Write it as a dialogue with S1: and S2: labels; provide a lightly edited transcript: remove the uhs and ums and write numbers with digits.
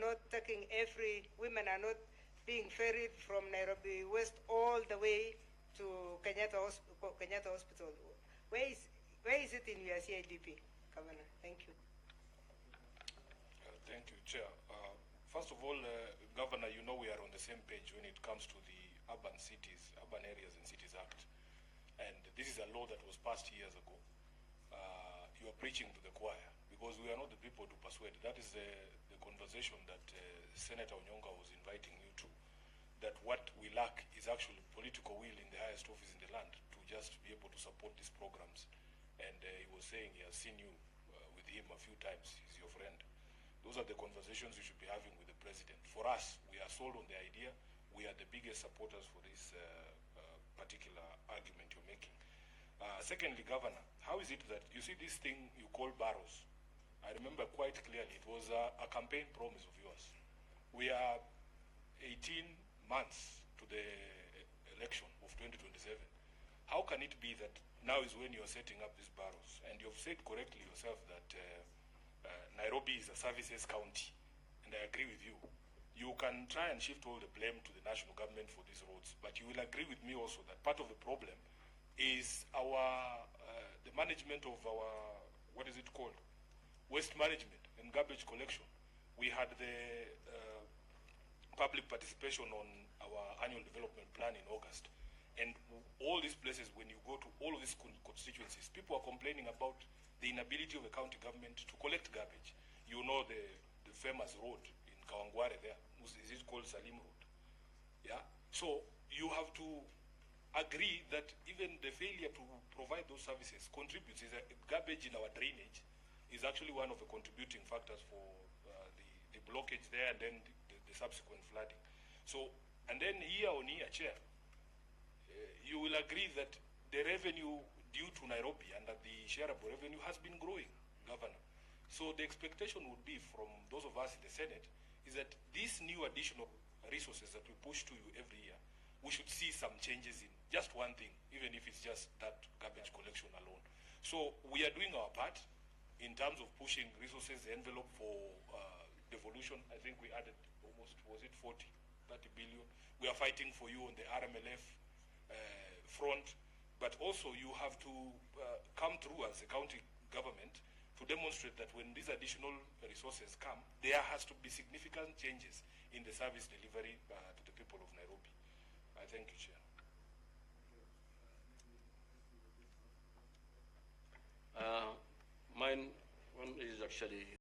S1: not taking women are not being ferried from Nairobi West all the way to Kenyatta Hospital. Where is it in your CIDP, Governor? Thank you.
S2: Thank you, Chair. First of all, Governor, you know we are on the same page when it comes to the Urban Areas and Cities Act. And this is a law that was passed years ago. You are preaching to the choir because we are not the people to persuade. That is the conversation that Senator Onyonga was inviting you to, that what we lack is actually political will in the highest office in the land to just be able to support these programs. And he was saying he has seen you with him a few times. He's your friend. Those are the conversations you should be having with the president. For us, we are sold on the idea. We are the biggest supporters for this particular argument you're making. Secondly, Governor, how is it that you see this thing you call Barrows? I remember quite clearly it was a campaign promise of yours. We are 18 months to the election of 2027. How can it be that now is when you're setting up these Barrows? And you've said correctly yourself that Nairobi is a services county, and I agree with you. You can try and shift all the blame to the national government for these roads, but you will agree with me also that part of the problem is the management of our, what is it called? Waste management and garbage collection. We had the public participation on our annual development plan in August. And all these places, when you go to all of these constituencies, people are complaining about the inability of the county government to collect garbage. You know the famous road in Kawangware there, is it called Salim Road? Yeah. So you have to agree that even the failure to provide those services contributes. Garbage in our drainage is actually one of the contributing factors for the blockage there and then the subsequent flooding. So, and then year on year, Chair, you will agree that the revenue due to Nairobi and that the shareable revenue has been growing, Governor. So the expectation would be from those of us in the Senate is that these new additional resources that we push to you every year, we should see some changes in just one thing, even if it's just that garbage collection alone. So we are doing our part in terms of pushing resources, the envelope for devolution. I think we added almost, was it 30 billion? We are fighting for you on the RMLF front, but also you have to come through as a county government to demonstrate that when these additional resources come, there has to be significant changes in the service delivery to the people of Nairobi. I thank you, Chair.
S3: Mine one is actually